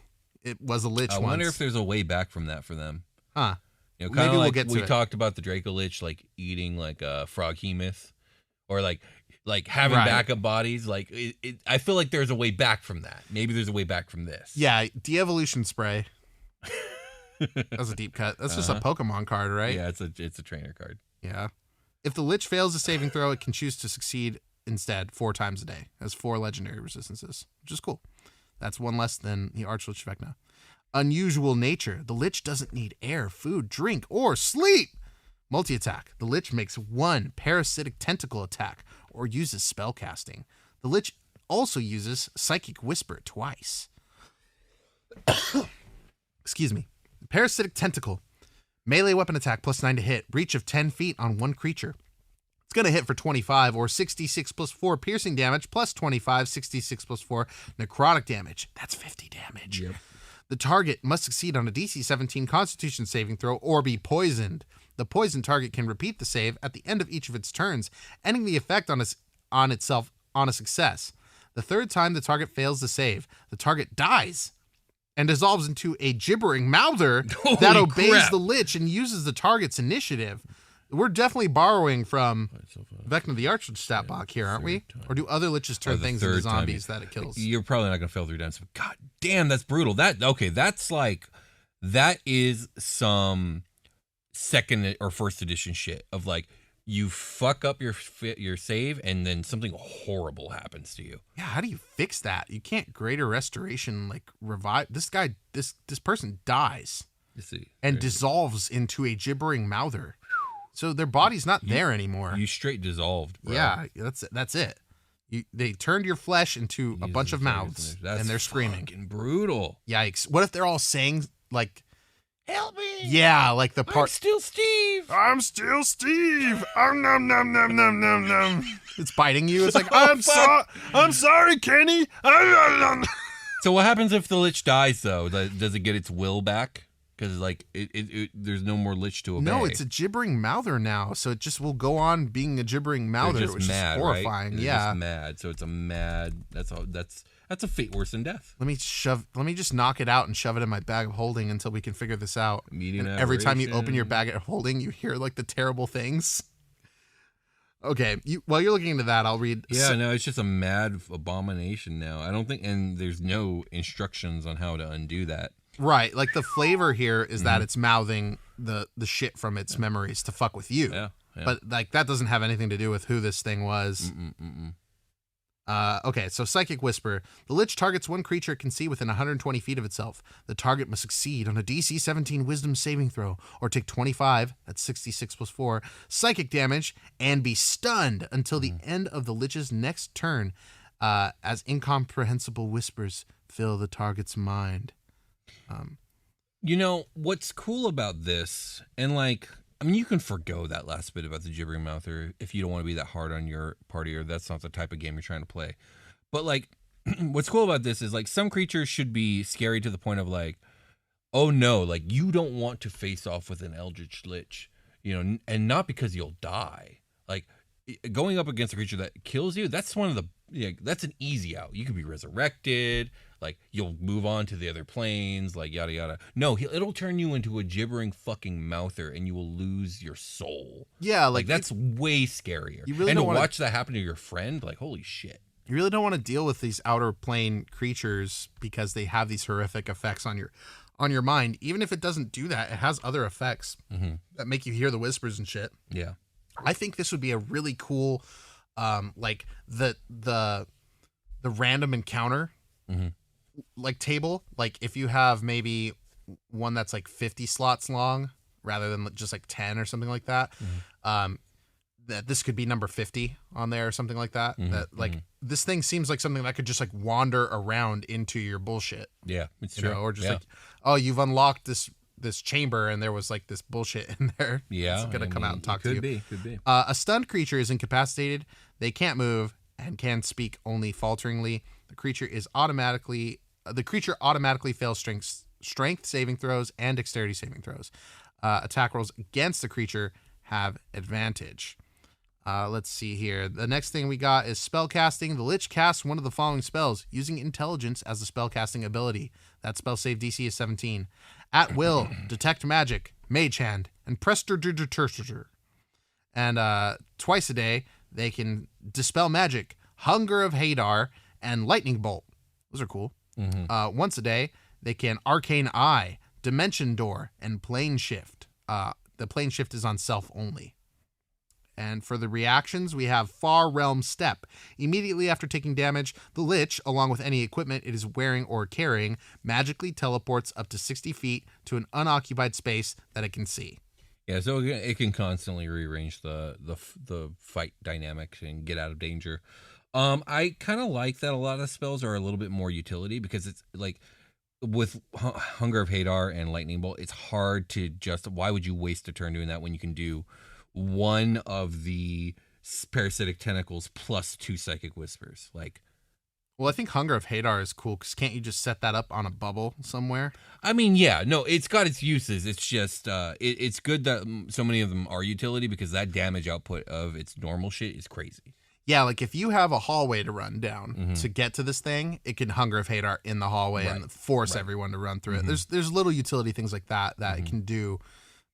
It was a Lich once. I wonder if there's a way back from that for them. Huh. You know, kind of like we talked about the Draco Lich, like eating like a froghemoth, or like having backup bodies. Like I feel like there's a way back from that. Maybe there's a way back from this. Yeah, de-evolution spray. That's a deep cut. That's just a Pokemon card, right? Yeah, it's a trainer card. Yeah. If the Lich fails a saving throw, it can choose to succeed instead 4 times a day. It has 4 legendary resistances, which is cool. That's 1 less than the Arch Lich Vecna. Unusual nature. The Lich doesn't need air, food, drink, or sleep. Multi-attack. The Lich makes 1 parasitic tentacle attack or uses spell casting. The Lich also uses Psychic Whisper twice. Excuse me. Parasitic Tentacle. Melee weapon attack plus 9 to hit. Reach of 10 feet on 1 creature. It's going to hit for 25 or 66 plus 4 piercing damage plus 25, 66 plus 4 necrotic damage. That's 50 damage. Yep. The target must succeed on a DC 17 Constitution saving throw or be poisoned. The poisoned target can repeat the save at the end of each of its turns, ending the effect on itself on a success. The third time the target fails the save, the target dies and dissolves into a gibbering mouther that obeys the Lich and uses the target's initiative. We're definitely borrowing from Vecna the Arch Lich stat block here, aren't we? Or do other Liches turn things into zombies that it kills? You're probably not going to fail 3 times. God damn, that's brutal. That is some second or first edition shit of like, you fuck up your save and then something horrible happens to you. Yeah, how do you fix that? You can't greater restoration, like revive this guy. This person dies and dissolves into a gibbering mouther. So their body's not there anymore. You straight dissolved, bro. Yeah, that's it. They turned your flesh into a bunch of mouths, and they're screaming. Fucking brutal. Yikes! What if they're all saying like, "Help me"? Yeah, like the part. I'm still Steve. I'm still Steve. Nom nom nom nom nom nom. It's biting you. It's like I'm sorry, Kenny. So what happens if the Lich dies, though? Does it get its will back? Because, like, there's no more Lich to obey. No, it's a gibbering mouther now, so it just will go on being a gibbering mouther, which mad, is horrifying. Right? Yeah, just mad. So it's a mad. That's a fate worse than death. Let me just knock it out and shove it in my bag of holding until we can figure this out. And every time you open your bag of holding, you hear like the terrible things. Okay, while you're looking into that, I'll read. Yeah, no, it's just a mad abomination now. I don't think, and there's no instructions on how to undo that. Right, like the flavor here is that it's mouthing the shit from its memories to fuck with you. Yeah. But like that doesn't have anything to do with who this thing was. Okay, so Psychic Whisper. The Lich targets one creature it can see within 120 feet of itself. The target must succeed on a DC 17 Wisdom saving throw or take 25, that's 66 plus 4, psychic damage and be stunned until the end of the Lich's next turn as incomprehensible whispers fill the target's mind. You know, what's cool about this, and like, I mean, you can forgo that last bit about the gibbering mouther if you don't want to be that hard on your party or that's not the type of game you're trying to play. But like, what's cool about this is like some creatures should be scary to the point of like, oh no, like you don't want to face off with an Eldritch Lich, you know, and not because you'll die. Like going up against a creature that kills you, that's that's an easy out. You could be resurrected. Like, you'll move on to the other planes, like, yada, yada. No, it'll turn you into a gibbering fucking mouther, and you will lose your soul. Yeah, like that's way scarier. You really and don't to watch that happen to your friend, like, holy shit. You really don't want to deal with these outer plane creatures because they have these horrific effects on your mind. Even if it doesn't do that, it has other effects that make you hear the whispers and shit. Yeah. I think this would be a really cool, like, the random encounter like table, like if you have maybe one that's like 50 slots long rather than just like 10 or something like that, that this could be number 50 on there or something like that. That like this thing seems like something that could just like wander around into your bullshit. Yeah, it's true. Or just like, oh, you've unlocked this chamber and there was like this bullshit in there. Yeah, it's gonna come out and talk to you. Could be. A stunned creature is incapacitated. They can't move and can speak only falteringly. The creature automatically fails strength saving throws and dexterity saving throws. Attack rolls against the creature have advantage. Let's see here. The next thing we got is spellcasting. The Lich casts one of the following spells using intelligence as a spellcasting ability. That spell save DC is 17. At will, detect magic, mage hand, and prestidigiturger. And twice a day, they can dispel magic, hunger of Hadar, and lightning bolt. Those are cool. Once a day, they can arcane eye, dimension door, and plane shift. The plane shift is on self only. And for the reactions, we have Far Realm Step. Immediately after taking damage, the Lich, along with any equipment it is wearing or carrying, magically teleports up to 60 feet to an unoccupied space that it can see. Yeah, so it can constantly rearrange the fight dynamics and get out of danger. I kind of like that a lot of spells are a little bit more utility because it's like with Hunger of Hadar and Lightning Bolt, it's hard to why would you waste a turn doing that when you can do one of the parasitic tentacles plus 2 psychic whispers? Like, well, I think Hunger of Hadar is cool because can't you just set that up on a bubble somewhere? I mean, yeah, no, it's got its uses. It's just it's good that so many of them are utility because that damage output of its normal shit is crazy. Yeah, like if you have a hallway to run down to get to this thing, it can Hunger of Hadar in the hallway and force everyone to run through it. There's little utility things like that it can do,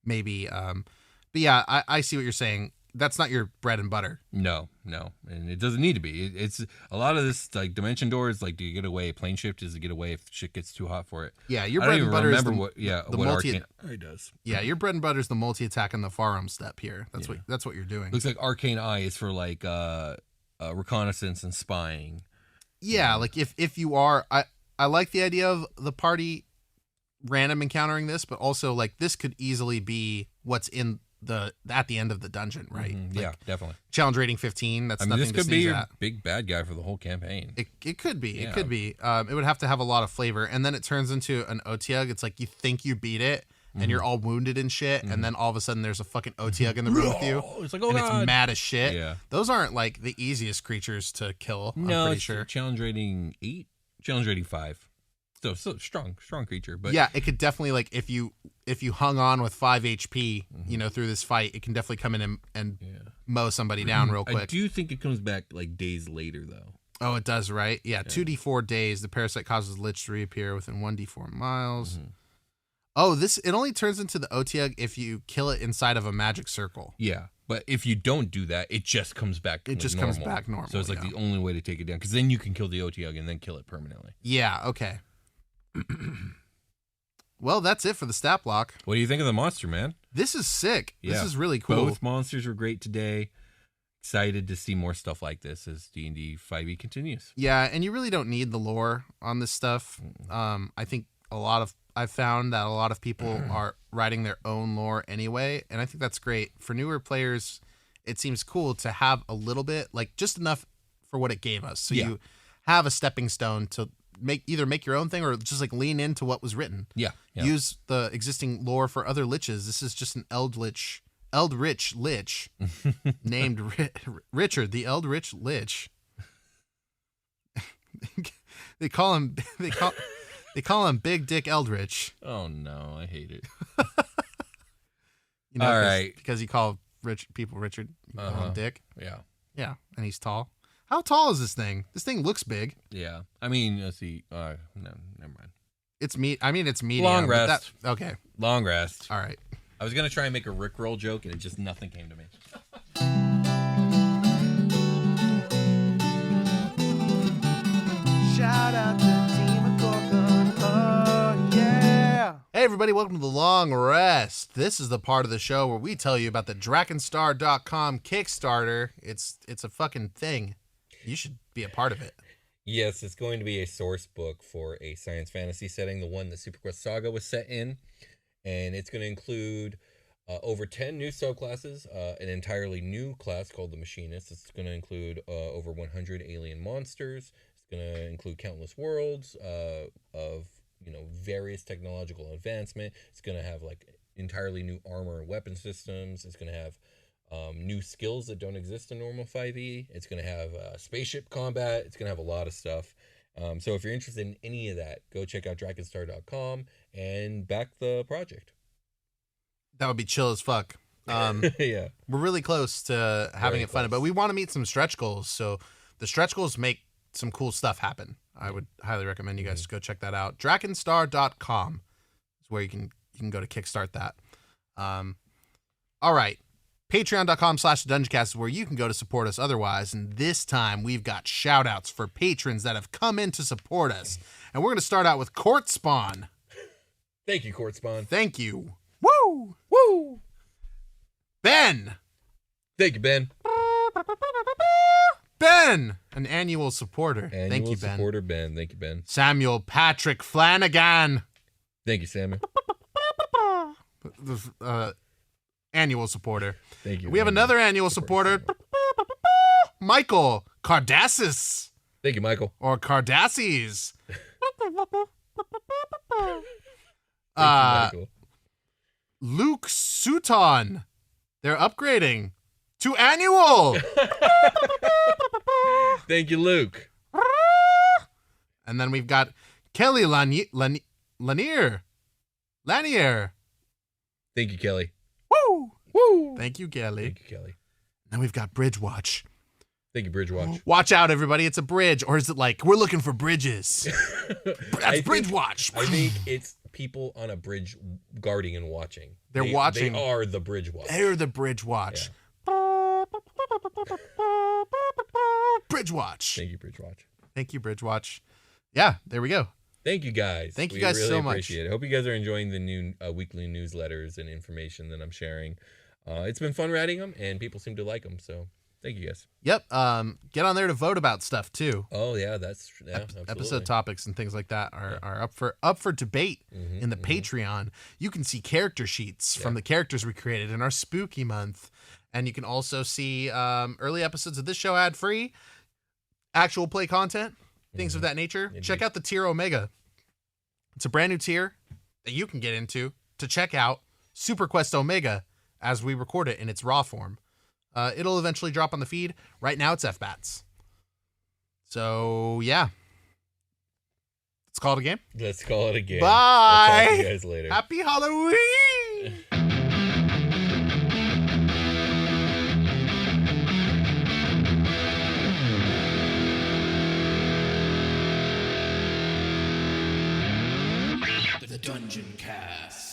maybe. But yeah, I see what you're saying. That's not your bread and butter. No, and it doesn't need to be. It's a lot of this like dimension doors. Like, do you get away? Plane shift is to get away if shit gets too hot for it. Yeah, your bread and butter is the what multi. Arcane does. Yeah, your bread and butter is the multi attack and the Far Realm Step here. That's what you're doing. Looks like Arcane Eye is for like reconnaissance and spying. Yeah, like if you are, I like the idea of the party random encountering this, but also like this could easily be what's in at the end of the dungeon, right? Yeah, definitely. Challenge rating 15. That's nothing this to could be sneeze your at. big bad guy for the whole campaign. It could be. Yeah. It could be. It would have to have a lot of flavor, and then it turns into an Otyugh. It's like you think you beat it, and you're all wounded and shit, and then all of a sudden there's a fucking Otyugh in the room with you. It's like, and God. It's mad as shit. Yeah. Those aren't like the easiest creatures to kill. No, I'm pretty it's sure. challenge rating 8, challenge rating 5. still strong creature. But yeah, it could definitely, like, if you hung on with 5 HP, through this fight, it can definitely come in and mow somebody down real quick. I do think it comes back like days later though. Oh, it does, right? Yeah, 2d4 days. The parasite causes Lich to reappear within 1d4 miles. Oh, it only turns into the Otyugh if you kill it inside of a magic circle. Yeah, but if you don't do that, it just comes back. It just comes back normal. So it's like the only way to take it down, because then you can kill the Otyugh and then kill it permanently. Yeah. Okay. Well, that's it for the stat block. What do you think of the monster, man? This is sick. Yeah. This is really cool. Both monsters were great today. Excited to see more stuff like this as D&D 5e continues. Yeah, and you really don't need the lore on this stuff. I think I've found that a lot of people are writing their own lore anyway, and I think that's great. For newer players, it seems cool to have a little bit, like just enough for what it gave us. So you have a stepping stone to either make your own thing or just like lean into what was written. Yeah. Use the existing lore for other liches. This is just an Eldritch Lich named Richard, the Eldritch Lich. They call him Big Dick Eldritch. Oh no, I hate it. All right, because you call people Richard, you call him Dick. Yeah, and he's tall. How tall is this thing? This thing looks big. Yeah, I mean, let's see. No, never mind. It's medium. Long rest. Okay. Long rest. All right. I was gonna try and make a Rickroll joke, and nothing came to me. Shout out to Team Gorgon. Oh, yeah. Hey, everybody. Welcome to The Long Rest. This is the part of the show where we tell you about the Drakenstar.com Kickstarter. It's a fucking thing. You should be a part of it. Yes, it's going to be a source book for a science fantasy setting, the one the Super Quest Saga was set in. And it's going to include over 10 new subclasses, an entirely new class called the Machinist. It's going to include over 100 alien monsters. It's going to include countless worlds of various technological advancement. It's going to have like entirely new armor and weapon systems. It's going to have new skills that don't exist in normal 5e. It's going to have spaceship combat. It's going to have a lot of stuff. So if you're interested in any of that, go check out Drakenstar.com and back the project. That would be chill as fuck. Yeah. We're really close to having it fun, but we want to meet some stretch goals. So the stretch goals make some cool stuff happen. I would highly recommend you guys go check that out. Drakenstar.com is where you can go to kickstart that. All right. Patreon.com/Dungeoncast is where you can go to support us otherwise. And this time we've got shout outs for patrons that have come in to support us. And we're going to start out with Court Spawn. Thank you, Court Spawn. Thank you. Woo! Woo! Ben. Thank you, Ben. Ben, an annual supporter. Thank you, Ben. Supporter Ben. Thank you, Ben. Samuel Patrick Flanagan. Thank you, Samuel. Annual supporter. Thank you. We have another annual supporter, Michael Cardassis. Thank you, Michael. Or Cardassis. Thank you, Michael. Luke Sutton. They're upgrading to annual. Thank you, Luke. And then we've got Kelly Lanier. Thank you, Kelly. Woo! Woo! Thank you, Kelly. Thank you, Kelly. Then we've got Bridgewatch. Thank you, Bridgewatch. Watch out, everybody. It's a bridge. Or is it like, we're looking for bridges? That's Bridgewatch. I think it's people on a bridge guarding and watching. They're watching. They are the Bridgewatch. They're the Bridgewatch. Yeah. Bridgewatch. Thank you, Bridgewatch. Thank you, Bridgewatch. Yeah, there we go. Thank you, guys. Thank you guys really so much. Appreciate it. I hope you guys are enjoying the new weekly newsletters and information that I'm sharing. It's been fun writing them, and people seem to like them. So thank you, guys. Yep. Get on there to vote about stuff too. Oh yeah, absolutely. Episode topics and things like that are up for debate in the Patreon. You can see character sheets from the characters we created in our spooky month, and you can also see early episodes of this show ad free, actual play content, things of that nature. Indeed. Check out the tier Omega. It's a brand new tier that you can get into to check out Super Quest Omega as we record it in its raw form. It'll eventually drop on the feed. Right now it's FBATs. So yeah, Let's call it a game. Let's call it a game. Bye. We'll talk to you guys later. Happy Halloween. The Dungeoncast.